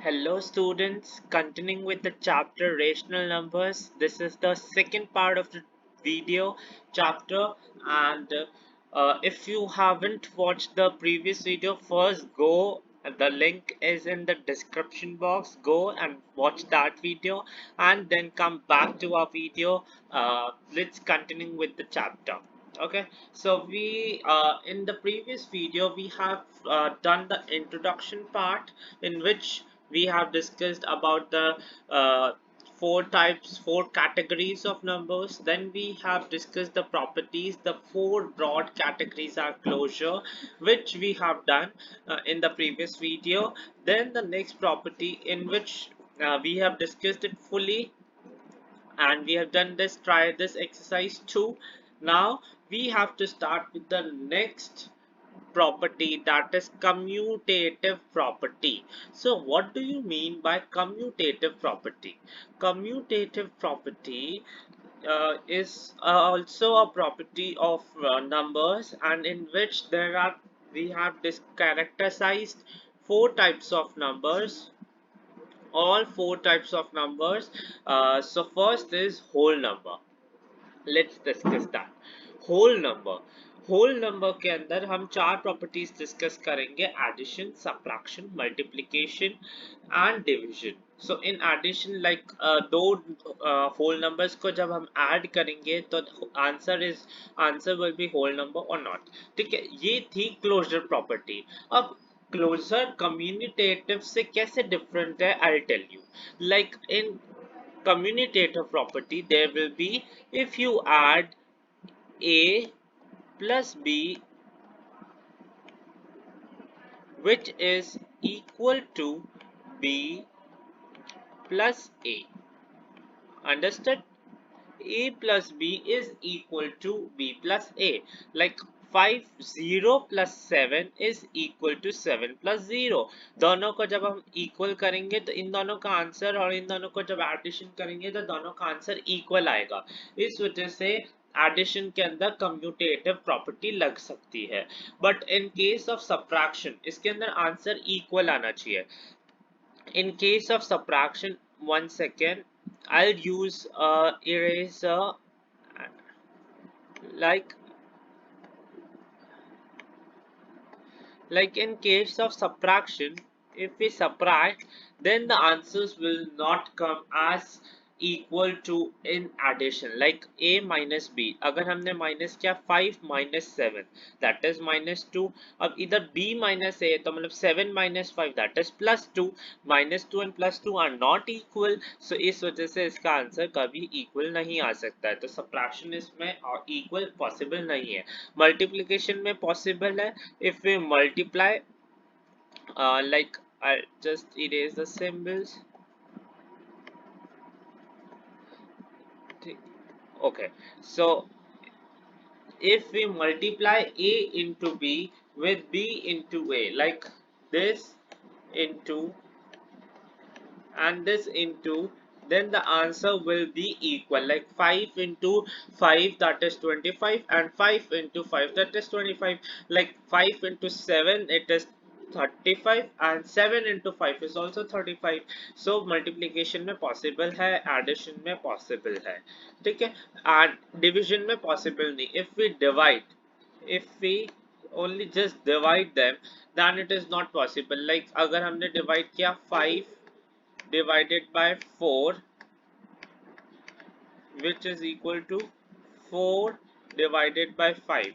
Hello students, continuing with the chapter rational numbers. This is the second part of the video chapter, and if you haven't watched the previous video, first go, the link is in the description box. Go and watch that video and then come back to our video. Let's continue with the chapter. Okay, so we in the previous video we have done the introduction part, in which we have discussed about the uh, four categories of numbers. Then we have discussed the properties. The four broad categories are closure, which we have done in the previous video. Then the next property, in which we have discussed it fully, and we have done this, try this exercise too. Now we have to start with the next property, that is commutative property. So what do you mean by commutative property? Commutative property is also a property of numbers, and in which we have this characterized four types of numbers, all four types of numbers. So first is whole number. Let's discuss that whole number. Whole number के अंदर हम चार properties discuss करेंगे: addition, subtraction, multiplication and division. So in addition, like दो whole numbers को जब हम add करेंगे तो answer will be whole number और नॉट. ठीक है, ये थी क्लोजर प्रॉपर्टी. अब क्लोजर कम्युनिटेटिव से कैसे डिफरेंट है, I tell you. Like in commutative property, there will be, if you add a plus b, which is equal to b plus a. Understood? A plus b is equal to b plus a. Like 5 0 plus 7 is equal to 7 plus 0. दोनों को जब हम equal करेंगे तो इन दोनों का answer, और इन दोनों को जब एडिशन करेंगे तो दोनों का आंसर इक्वल आएगा. इस वजह से एडिशन के अंदर कम्यूटेटिव प्रॉपर्टी लग सकती है. But in case of subtraction इसके अंदर आंसर इक्वल आना चाहिए. In case of subtraction, 1 second, I'll use eraser. like like in case of subtraction, if we subtract, then the answers will not come as equal to in addition. Like a minus b, अगर हमने minus किया 5 minus 7, that is minus 2. अब इधर b minus a, तो मतलब 7 minus 5, that is plus 2. minus 2 and plus 2 are not equal, so इस वजह से इसका आंसर कभी equal नहीं आ सकता है. तो subtraction इसमें equal possible नहीं है. multiplication में possible है. If we multiply, like I'll just erase the symbols. Okay, so if we multiply a into b with b into a, like this into and this into, then the answer will be equal. Like 5 into 5, that is 25, and 5 into 5, that is 25. Like 5 into 7, it is 35, and 7 into 5 is also 35. So multiplication में possible है, addition में possible है. ठीक है, and division में possible नहीं. If we only just divide them, then it is not possible. Like अगर हमने divide किया 5 divided by 4, which is equal to 4 divided by 5,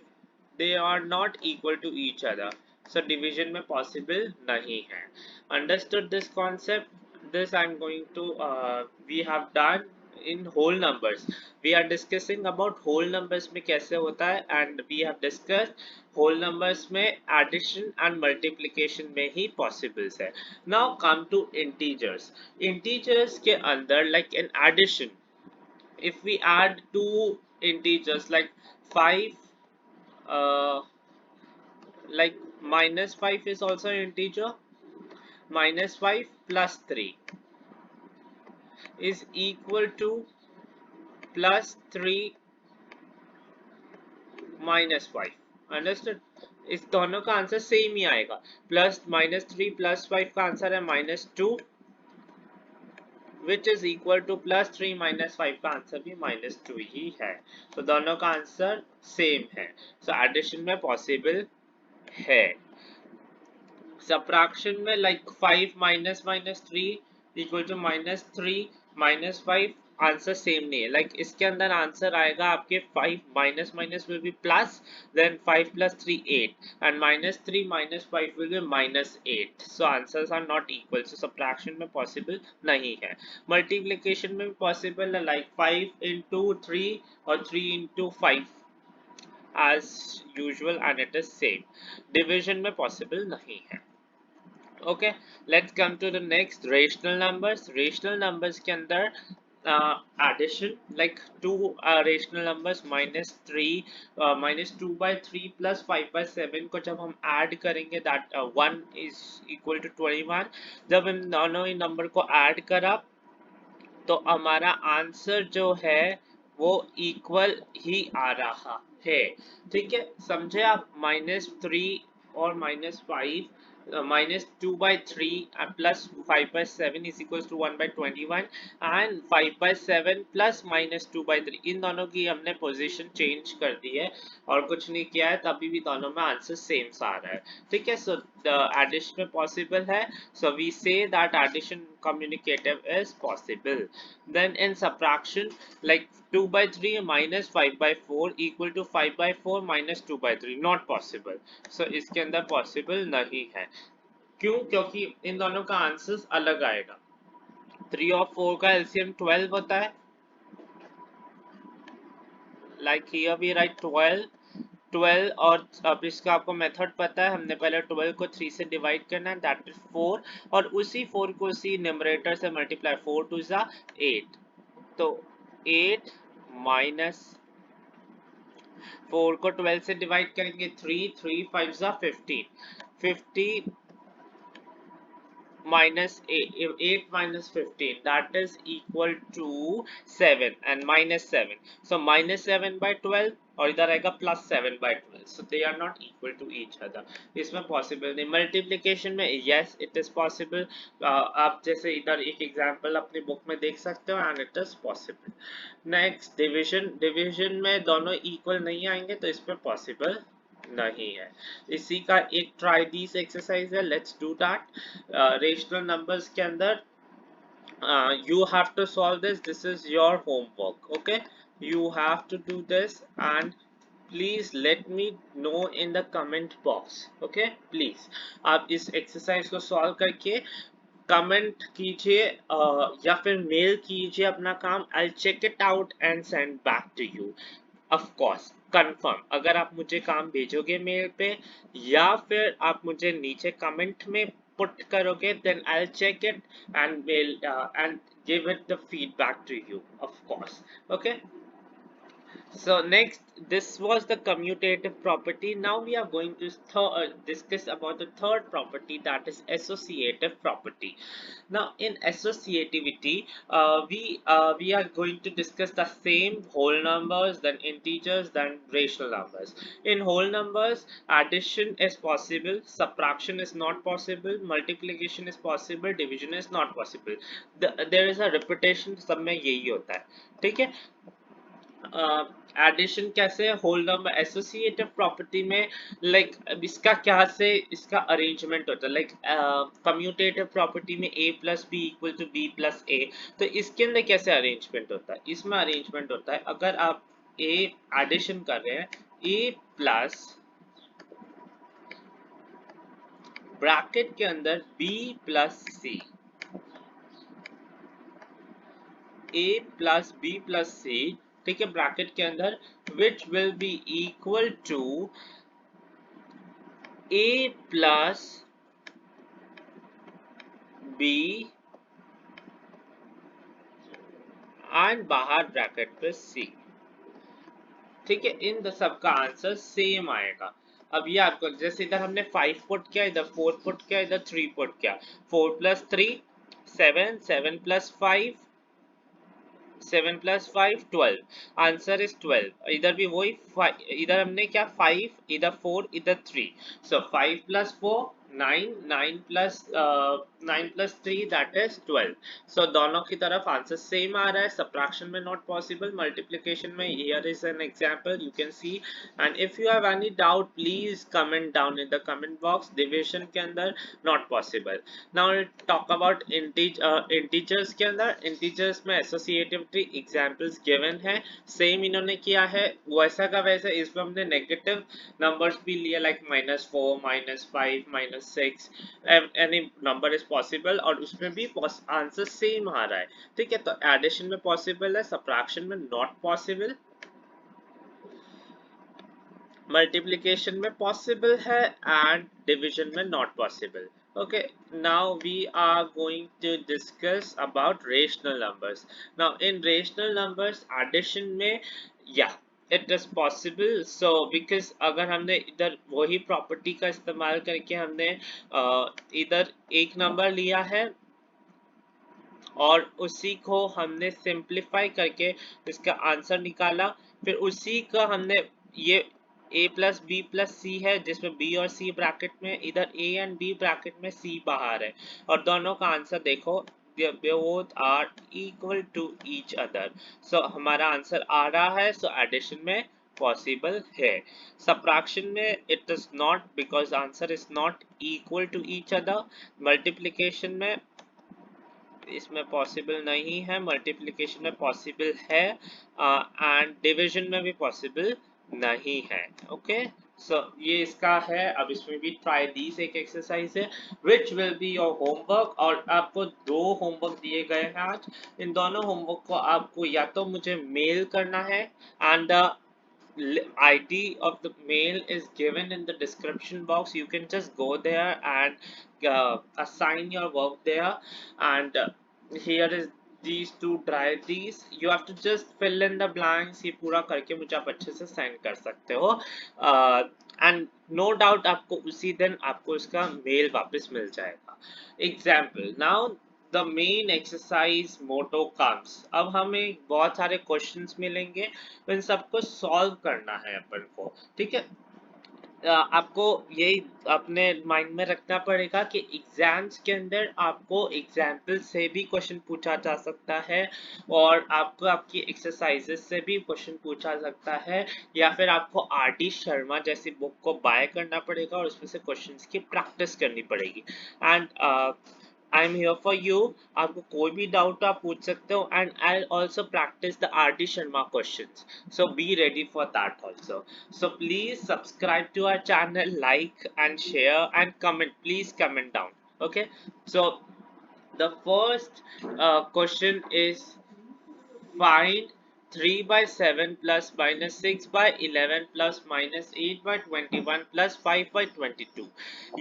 they are not equal to each other, so division में possible नहीं है. Understood this concept? This I'm going to we have done in whole numbers. We are discussing about whole numbers में कैसे होता है, and we have discussed whole numbers में addition and multiplication में ही possibles है. Now come to integers. Integers के अंदर, like in addition, if we add two integers like 5, uh, like minus 5 is also an integer, minus 5 plus 3 is equal to plus 3 minus 5. Understood? इस दोनों का answer same ही आएगा. Plus minus 3 plus 5 का answer है -2, which is equal to +3 - 5 का answer भी -2 ही है। तो दोनों का आंसर सेम है। सो एडिशन में पॉसिबल है। सब्ट्रैक्शन में like 5 -3 equal to -3 -5 answer same नहीं है। लाइक इसके अंदर आंसर आएगा आपके 5 minus minus will be plus, then 5 + 3 8 and -3 - 5 will be -8। So answers are not equal. So subtraction में पॉसिबल नहीं है। मल्टीप्लिकेशन में पॉसिबल है, लाइक 5 × 3 और 3 × 5 as usual and it is same. Division में possible नहीं है। Okay, let's come to the next rational numbers. Rational numbers के अंदर addition like two rational numbers -3 -2/3 + 5/7 को जब हम add करेंगे that 1 is equal to 21। जब इन दोनों ही नंबर को add करा तो हमारा आंसर जो है वो इक्वल ही आ रहा है। ठीक है, समझे आप? -3 और -5 -2/3 +5/7 is equals to 1/21 and 5/7 plus -2/3 इन दोनों की हमने पोजीशन चेंज कर दी है और कुछ नहीं किया है, तभी भी दोनों में आंसर सेम सा आ रहा है। ठीक है, सो द एडिशन पॉसिबल है। So we say that addition communicative is possible. Then in subtraction, like 2/3 - 5/4 equal to 5/4 - 2/3 not possible. So इसके अंदर possible नहीं है। क्यों? क्योंकि इन दोनों का आंसर अलग आएगा। 3 और 4 का LCM 12 होता है। Like here we write 12 और अब इसका आपको मेथड पता है। हमने पहले 12 को 3 से डिवाइड करना है, दैट इज 4, और उसी 4 को उसी न्यूमरेटर से मल्टीप्लाई, 4 2 ज़ा 8। तो 8 माइनस 4 को 12 से डिवाइड करेंगे 3 3 5 ज़ा 15 50 8 minus 15, that is equal to 7 and -7. So -7/12 और इधर आएगा +7/12. So they are not equal to each other. इसमें possible नहीं। मल्टीप्लिकेशन में yes it is possible. आप जैसे इधर एक एग्जांपल अपनी बुक में देख सकते हो and it is possible. Next division में दोनों इक्वल नहीं आएंगे तो इसमें पॉसिबल नहीं है। इसी का एक ट्राई दिस एक्सरसाइज है, let's do that. Rational numbers के अंदर you have to solve this is your homework, okay? You have to do this and please let me know in the comment box, okay? Please आप इस exercise को solve करके comment कीजिए या फिर mail कीजिए अपना काम। I'll check it out and send back to you. Of course, confirm अगर आप मुझे काम भेजोगे मेल पे या फिर आप मुझे नीचे कमेंट में पुट करोगे, then I'll check it and will and give it the feedback to you, of course. Okay. So next, this was the commutative property. Now we are going to discuss about the third property, that is associative property. Now in associativity, we are going to discuss the same whole numbers, then integers, then rational numbers. In whole numbers, addition is possible, subtraction is not possible, multiplication is possible, division is not possible. There is a repetition, सब में यही होता है। ठीक है, addition कैसे? Whole number associative property में like इसका क्या से इसका अरेंजमेंट होता है, लाइक कम्यूटेटिव प्रॉपर्टी में a + b = b + a। तो इसके अंदर कैसे अरेंजमेंट होता है? इसमें अरेंजमेंट होता है, अगर आप a एडिशन कर रहे हैं, a प्लस ब्रैकेट के अंदर b + c, a + b + c, ठीक है, ब्रैकेट के अंदर, which will be equal to a plus b and बाहर ब्रैकेट पे c। ठीक है, इन सब का आंसर सेम आएगा। अब ये आपको जैसे इधर हमने 5 पुट किया, इधर 4 पुट किया, इधर 3 पुट किया, 4 + 3 7, 7 + 5 7 + 5 12, आंसर इज 12। इधर भी वही, इधर हमने क्या 5, इधर 4, इधर 3, सो 5 + 4 9 plus 3 that is 12. So दोनों की तरफ आंसर सेम आ रहा है. Subtraction में not possible, multiplication में here is an example you can see. And if you have any doubt please comment down in the comment box. Division के अंदर not possible. Now let's talk about integers के अंदर. Integers में associativity examples given है. Same इन्होंने किया है वैसा का वैसा. इसमें हमने negative numbers भी लिए like -4, -5, -6. Any number is possible और उसमें भी आंसर सेम आ रहा है. ठीक है, तो एडिशन में पॉसिबल है, सब्ट्रैक्शन में नॉट पॉसिबल, मल्टीप्लिकेशन में पॉसिबल है एंड डिवीजन में not possible. Okay, now we are going to discuss about rational numbers. Now in rational numbers addition में yeah it is possible. So because अगर हमने इधर वही प्रॉपर्टी का इस्तेमाल करके हमने इधर एक नंबर लिया है और उसी को हमने सिंप्लीफाई करके इसका आंसर निकाला, फिर उसी का हमने ये a प्लस बी प्लस सी है जिसमें b और c ब्रैकेट में, इधर a एंड b ब्रैकेट में c बाहर है और दोनों का आंसर देखो both are equal to each other. So हमारा आंसर आ रहा है. So एडिशन में पॉसिबल है. सब्ट्रैक्शन में it is not because answer is not equal to each other. Multiplication में इसमें पॉसिबल नहीं है, मल्टीप्लिकेशन में पॉसिबल है एंड डिवीजन में भी पॉसिबल नहीं है. ओके, सो ये इसका है. अब इसमें भी ट्राई दीस एक एक्सरसाइज है which will be your homework. और आपको दो होमवर्क दिए गए हैं आज. इन दोनों होमवर्क को आपको या तो मुझे मेल करना है and ID of the mail is given in the description box. You can just go there and assign your work there. And here is these two these. You have to just fill in the blanks. ये पूरा करके मुझे आप अच्छे से send कर सकते हो. And no doubt आपको उसी दिन आपको इसका मेल वापस मिल जाएगा. Example. Now the main exercise motto comes. अब हमें बहुत सारे क्वेश्चंस मिलेंगे, तो इन सबको सॉल्व करना है अपन को. ठीक है, आपको यही अपने माइंड में रखना पड़ेगा कि एग्जाम्स के अंदर आपको एग्जाम्पल से भी क्वेश्चन पूछा जा सकता है और आपको आपकी एक्सरसाइजेस से भी क्वेश्चन पूछा सकता है, या फिर आपको RD शर्मा जैसी बुक को बाय करना पड़ेगा और उसमें से क्वेश्चंस की प्रैक्टिस करनी पड़ेगी. And I am here for you. आपको कोई भी डाउट आप पूछ सकते हो and I'll also practice the RD Sharma questions. So be ready for that also. So please subscribe to our channel, like and share and comment. Please comment down. Okay. So the first question is find 3 by 7 plus minus 6 by 11 plus minus 8 by 21 plus 5 by 22.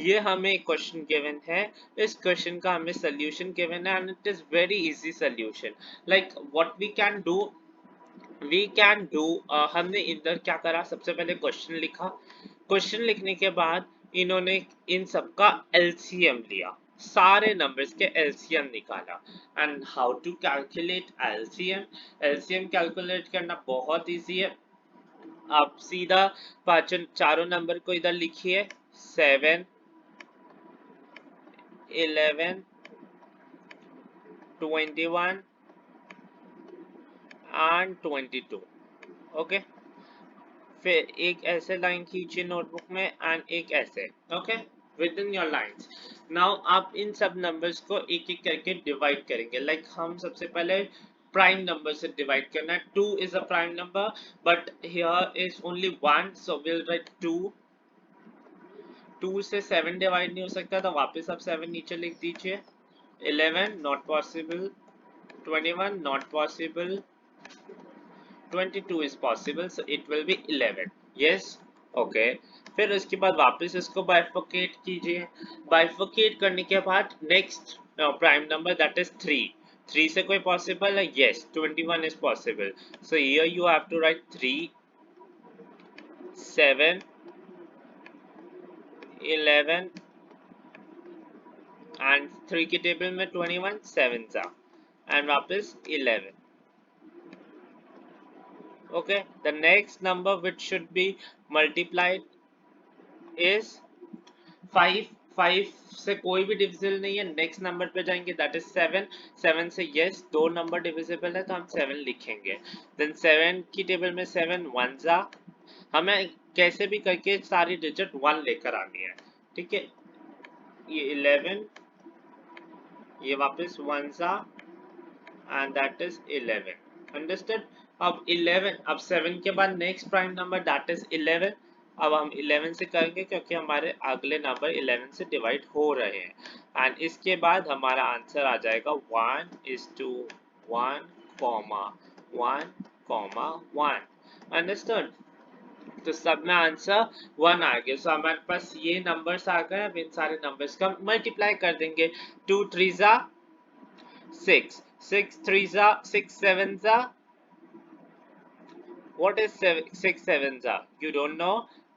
ये हमें question given है. इस question का हमें solution given है and it is very easy solution. Like what we can do, हमने इधर क्या करा, सबसे पहले क्वेश्चन लिखा. क्वेश्चन लिखने के बाद इन्होंने इन सबका LCM लिया, सारे नंबर्स के LCM निकाला. And how to calculate LCM. LCM calculate करना बहुत इजी है. आप सीधा चारों नंबर को इधर लिखिए, 7, 11, 21 एंड 22. ओके, फिर एक ऐसे लाइन खींचिए नोटबुक में एंड एक ऐसे. Okay, with in your lines. Now आप इन सब नंबर्स को एक एक करके डिवाइड करेंगे. लाइक हम सबसे पहले प्राइम नंबर से डिवाइड करना है. 2 is a prime number but here is only 1, so we'll write 2. 2 से 7 डिवाइड नहीं हो सकता तो वापस आप 7 नीचे लिख दीजिए. 11 not possible, 21 not possible, 22 is possible, so it will be 11. Yes, okay. फिर उसके बाद वापस इसको बाइफर्केट कीजिए. बाइफर्केट करने के बाद next prime number that is 3. 3 से कोई पॉसिबल है? Yes, 21 is possible. So here you have to write 3, 7, 11 and 3 के टेबल में 21, 7 सा and वापस 11. Okay, the next number which should be multiplied is 5 5 से कोई भी डिविजिबल नहीं है, नेक्स्ट नंबर पे जाएंगे दैट इज 7, 7 से यस दो नंबर डिविजिबल है तो हम 7 लिखेंगे। देन 7 की टेबल में 7 वन जा, हमें कैसे भी करके सारी डिजिट 1 लेकर आनी है, ठीक है। ये 11, ये वापस 1 जा एंड दैट इज 11, अंडरस्टूड। अब 11, अब 7 के बाद next prime number that is 11। अब हम 11 से करेंगे क्योंकि हमारे अगले नंबर 11 से डिवाइड हो रहे हैं एंड इसके बाद हमारा आंसर आ जाएगा 1:1, 1:1, अंडरस्टूड। तो सब में आंसर 1 आ गया। सो हमारे पास ये नंबर्स आ गए। अब इन सारे नंबर्स का मल्टीप्लाई कर देंगे। 2 3 जा 6, 6 3 जा 6 7 जा, what is 6 7 जा, you don't know।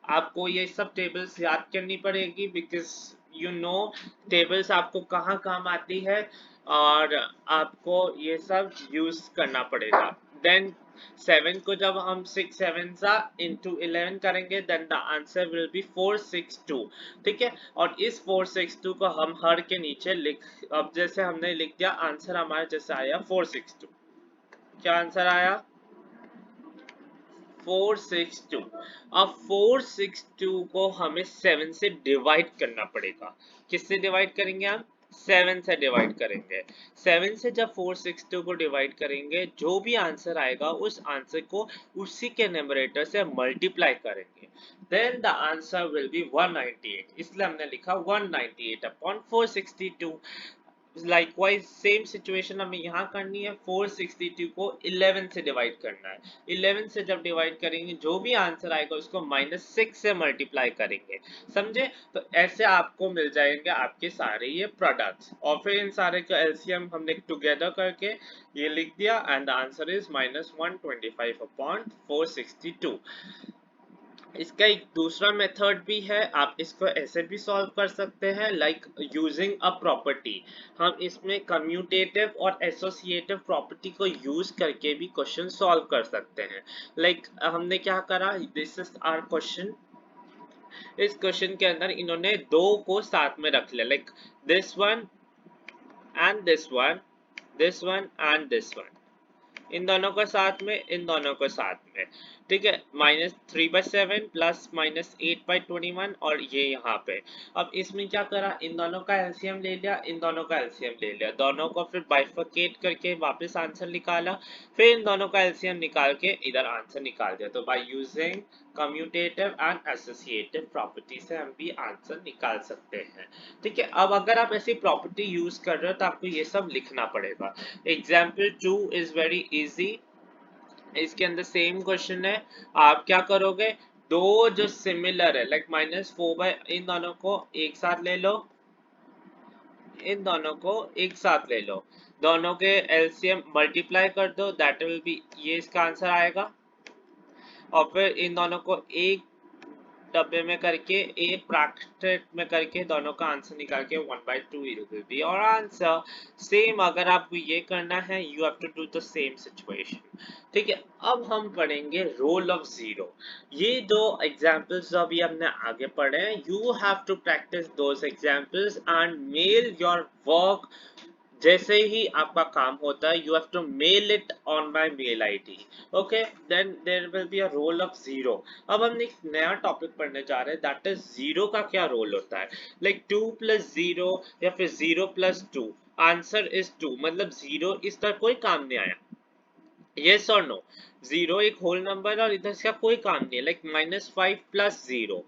आपको ये सब टेबल्स याद करनी पड़ेगी बिकॉज यू नो टेबल्स आपको कहाँ काम आती है और आपको ये सब यूज करना पड़ेगा। देन 7 को जब हम 6 7 सा into 11 करेंगे then the answer will be 462, ठीक है। और इस 462 को हम हर के नीचे लिख, अब जैसे हमने लिख दिया आंसर हमारा जैसे आया 462। क्या आंसर आया? 462। अब 462 को हमें 7 से डिवाइड करना पड़ेगा। किससे डिवाइड करेंगे हम? 7 से डिवाइड करेंगे। 7 से जब 462 को डिवाइड करेंगे जो भी आंसर आएगा उस आंसर को उसी के न्यूमरेटर से मल्टीप्लाई करेंगे। Then the answer will be 198, इसलिए हमने लिखा 198 अपॉन 462। लाइकवाइज सेम सिचुएशन हमें यहाँ करनी है। 462 को 11 से डिवाइड करना है। 11 से जब डिवाइड करेंगे जो भी आंसर आएगा उसको -6 से मल्टीप्लाई करेंगे, समझे। तो ऐसे आपको मिल जाएंगे आपके सारे ये प्रोडक्ट्स और फिर इन सारे का एलसीएम हमने टुगेदर करके ये लिख दिया and the answer is -125 upon 462। इसका एक दूसरा मेथड भी है, आप इसको ऐसे भी सॉल्व कर सकते हैं लाइक यूजिंग अ प्रॉपर्टी। हम इसमें कम्यूटेटिव और एसोसिएटिव प्रॉपर्टी को यूज करके भी क्वेश्चन सॉल्व कर सकते हैं। लाइक हमने क्या करा, दिस इज आवर क्वेश्चन। इस क्वेश्चन के अंदर इन्होंने दो को साथ में रख लिया, like this one and this one, this one and this one, इन दोनों को साथ में, इन दोनों को साथ में, ठीक है। -3/7 प्लस -8/21 और ये यहाँ पे। अब इसमें क्या करा, इन दोनों का एलसीएम ले लिया, इन दोनों का एलसीएम ले लिया, दोनों को फिर बाइफरकेट करके वापस आंसर निकाला, फिर इन दोनों का एलसीएम निकाल के इधर आंसर निकाल दिया। तो by using commutative and associative property से हम भी आंसर निकाल सकते हैं, ठीक है। अब अगर आप ऐसी प्रॉपर्टी यूज कर रहे हो तो आपको ये सब लिखना पड़ेगा। Example 2 is very easy. इसके अंदर सेम क्वेश्चन है, आप क्या करोगे, दो जो सिमिलर है लाइक -4, इन दोनों को एक साथ ले लो, इन दोनों को एक साथ ले लो, दोनों के एलसीएम मल्टीप्लाई कर दो, दैट विल बी, ये इसका आंसर आएगा। और फिर इन दोनों को एक डब्बे में करके एक ब्रैकेट में करके दोनों का आंसर निकाल के 1/2 विल बी और आंसर। सेम अगर आपको ये करना है you have to do the same situation, ठीक है। अब हम पढ़ेंगे रोल ऑफ जीरो। ये दो एग्जांपल्स जो अभी हमने आगे पढ़े हैं, you have to practice those examples and mail your work. जैसे ही आपका काम होता है you have to mail it on my mail ID, okay. Then there will be a role of zero. अब हम एक नया टॉपिक पढ़ने जा रहे हैं, दैट इज जीरो का क्या रोल होता है। लाइक 2 + 0 या फिर 0 + 2, आंसर इज 2, मतलब जीरो इसका कोई काम नहीं आया, यस और नो। जीरो एक होल नंबर और इधर इसका कोई काम नहीं है, लाइक -5 + 0।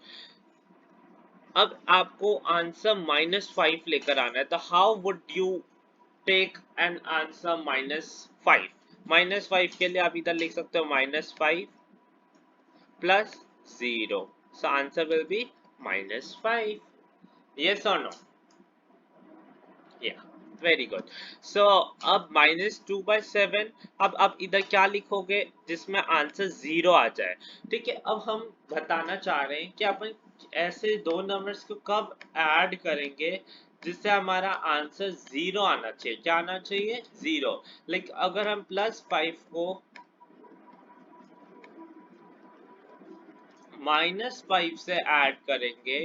अब आपको आंसर -5 लेकर आना है, तो how would you take an answer -5? -5 के लिए आप इधर लिख सकते हो -5 + 0, so answer will be -5, yes or no? Yeah, very good. So अब -2/7, अब इधर क्या लिखोगे जिसमें आंसर 0 आ जाए, ठीक है। अब हम बताना चाह रहे हैं कि अपन ऐसे दो नंबर्स को कब ऐड करेंगे जिससे हमारा आंसर 0 आना चाहिए। क्या आना चाहिए? 0। लाइक अगर हम +5 को -5 से ऐड करेंगे,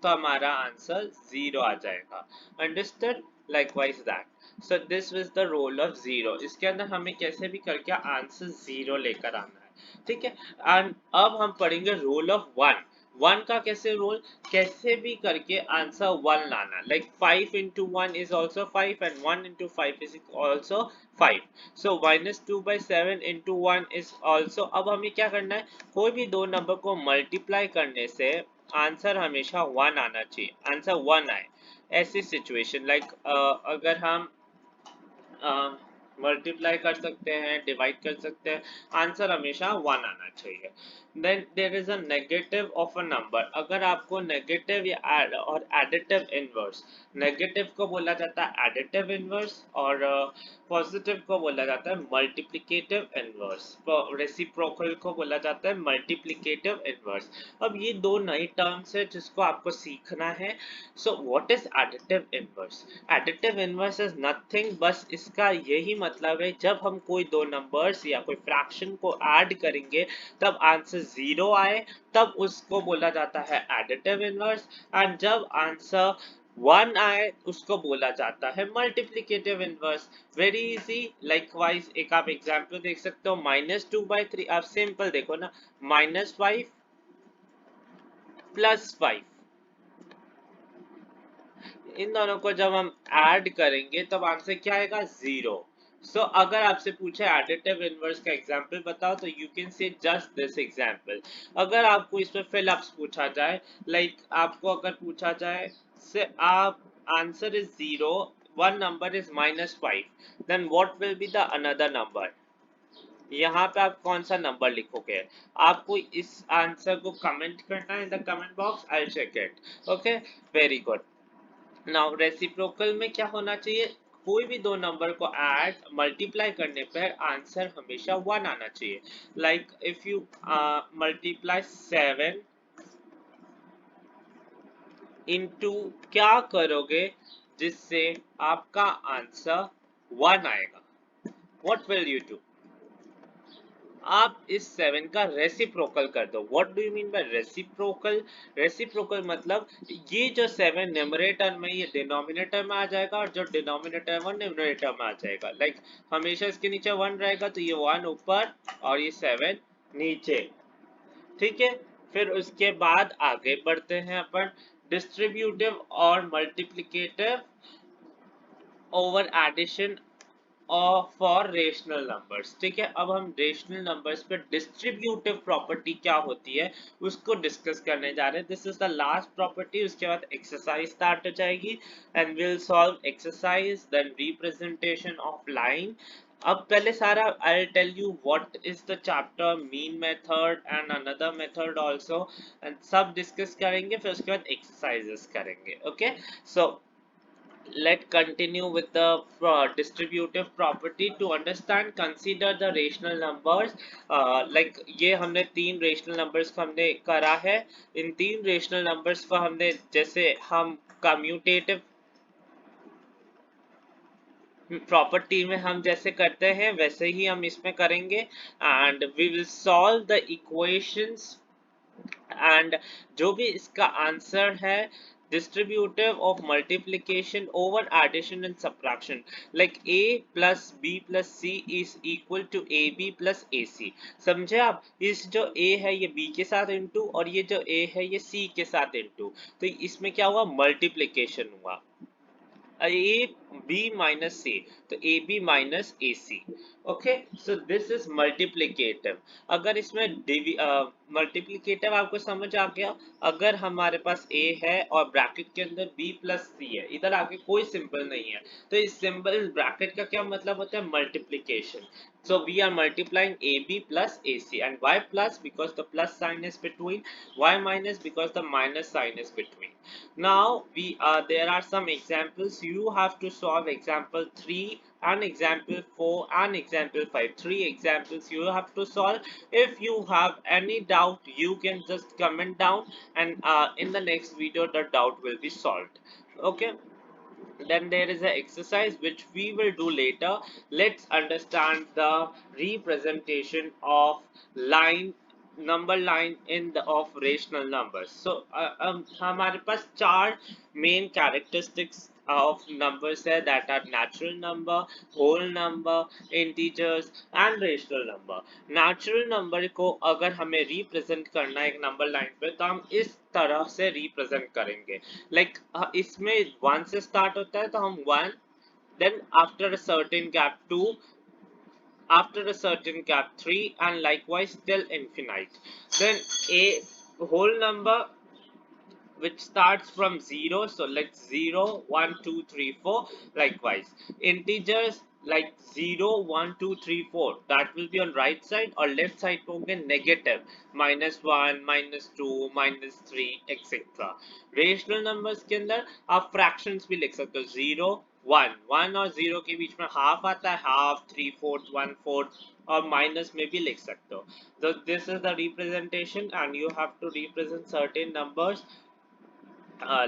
तो हमारा आंसर 0 आ जाएगा। Understood? Likewise that. So this was the role of 0। इसके अंदर हमें कैसे भी करके आंसर 0 लेकर आना है, ठीक है। एंड अब हम पढ़ेंगे रोल ऑफ 1। 1 का कैसे रोल, कैसे भी करके आंसर 1 लाना। Like 5 into 1 is also 5 and 1 into 5 is also 5. So -2/7 into 1 is also। अब हमें क्या करना है, कोई भी दो नंबर को मल्टीप्लाई करने से आंसर हमेशा 1 आना चाहिए, आंसर 1 आए। ऐसी सिचुएशन लाइक अगर हम मल्टीप्लाई कर सकते हैं, डिवाइड कर सकते हैं, आंसर हमेशा 1 आना चाहिए। Then there is a negative of a number. अगर आपको नेगेटिव या और एडिटिव इनवर्स, नेगेटिव को बोला जाता है एडिटिव इनवर्स और पॉजिटिव को बोला जाता है मल्टीप्लिकेटिव इनवर्स, रेसिप्रोकल को बोला जाता है मल्टीप्लिकेटिव इनवर्स। अब ये दो नई टर्म्स है जिसको आपको सीखना है। So what is additive inverse? Additive inverse is nothing, बस इसका यही मतलब है जब हम कोई दो नंबर्स या कोई फ्रैक्शन को ऐड करेंगे तब आंसर 0 आए, तब उसको बोला जाता है एडिटिव इनवर्स। एंड जब आंसर 1 आए उसको बोला जाता है multiplicative inverse. Very easy. Likewise एक आप एग्जांपल देख सकते हो, -2/3। आप सिंपल देखो ना, -5 +5, इन दोनों को जब हम ऐड करेंगे तब आंसर क्या आएगा, 0। सो अगर आपसे पूछे एडिटिव इनवर्स का एग्जांपल बताओ तो you can say just this example. अगर आपको इसमें फिल अप्स पूछा जाए, लाइक आपको अगर पूछा जाए से आप answer is 0, one number is -5, then what will be the another number? यहाँ पे आप कौन सा नंबर लिखोगे? आपको इस आंसर को कमेंट करना है in the comment box, I will check it. Okay, very good. Now reciprocal में क्या होना चाहिए, कोई भी दो नंबर को ऐड मल्टीप्लाई करने पर आंसर हमेशा 1 आना चाहिए। Like if you multiply 7 into, क्या करोगे जिससे आपका आंसर 1 आएगा? What will you do? आप इस 7 का रेसिप्रोकल कर दो। What do you mean by reciprocal? Reciprocal मतलब ये जो 7 न्यूमरेटर में, ये डिनोमिनेटर में आ जाएगा और जो डिनोमिनेटर है वो न्यूमरेटर में आ जाएगा। लाइक हमेशा इसके नीचे 1 रहेगा तो ये 1 ऊपर और ये 7 नीचे, ठीक है। फिर उसके बाद आगे बढ़ते हैं अपन, डिस्ट्रीब्यूटिव और मल्टीप्लिकेटिव ओवर एडिशन और फॉर रेशनल नंबर्स, ठीक है। अब हम रेशनल नंबर्स पे डिस्ट्रीब्यूटिव प्रॉपर्टी क्या होती है उसको डिस्कस करने जा रहे हैं। This is the last property, उसके बाद एक्सरसाइज स्टार्ट हो जाएगी and will solve exercise, then representation of line. अब पहले सारा I tell you what is the chapter, mean method and another method also, and सब डिस्कस करेंगे, फिर उसके बाद एक्सरसाइजेस करेंगे। Okay, so let's continue with the distributive property. To understand, consider the rational numbers. Like ये हमने तीन rational numbers को हमने करा है। इन तीन rational numbers को हमने, जैसे हम commutative प्रॉपर्टी में हम जैसे करते हैं वैसे ही हम इसमें करेंगे। And we will solve the equations, and जो भी इसका आंसर है, distributive of multiplication over addition and subtraction, like a plus b plus c is equal to ab plus ac। समझे आप? इस जो a है ये b के साथ इंटू और ये जो a है ये c के साथ इंटू, तो इसमें क्या हुआ, मल्टीप्लिकेशन हुआ, a b minus c, तो a b minus a c। Okay, so this is multiplicative. अगर इसमें मल्टीप्लिकेटिव आपको समझ आ गया, अगर हमारे पास a है और ब्रैकेट के अंदर b प्लस c है, इधर आगे कोई सिंबल नहीं है, तो इस सिंबल, इस ब्रैकेट का क्या मतलब होता है, multiplication. So we are multiplying AB plus AC, and why plus? Because the plus sign is between. Why minus? Because the minus sign is between. Now there are some examples. You have to solve example 3 and example 4 and example 5. Three examples you have to solve. If you have any doubt, you can just comment down, and in the next video the doubt will be solved. Okay, then there is an exercise which we will do later. Let's understand the representation of line number line in the of rational numbers. So हमारे पास चार main characteristics of numbers है, that are natural number, whole number, integers and rational number. Natural number को अगर हमें represent करना है एक नंबर लाइन पे, तो हम इस तरह से रिप्रेजेंट करेंगे. लाइक इसमें वन से स्टार्ट होता है, तो हम one, then after a certain gap 2, after a certain gap 3, and likewise till infinite. Then a whole number which starts from 0, so like 0, 1, 2, 3, 4. Likewise integers like 0, 1, 2, 3, 4, that will be on right side, or left side होंगे negative, -1, -2, -3, etc. Rational numbers के अंदर आप fractions भी लिख सकते हो. 0, 1, 1 और 0 के बीच में हाफ आता है, हाफ, 3/4, 1/4, और माइनस में भी लिख सकते हो. So this is the representation, and you have to represent certain numbers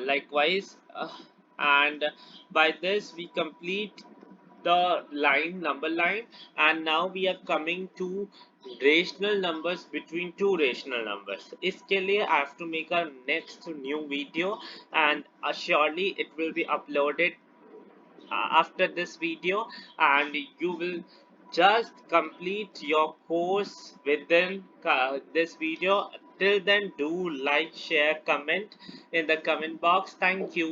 likewise, and by this we complete the line, number line. And now we are coming to rational numbers between two rational numbers. इसके लिए I have to make a next new video, and surely it will be uploaded after this video, and you will just complete your course within this video. Till then, do like, share, comment in the comment box. Thank you.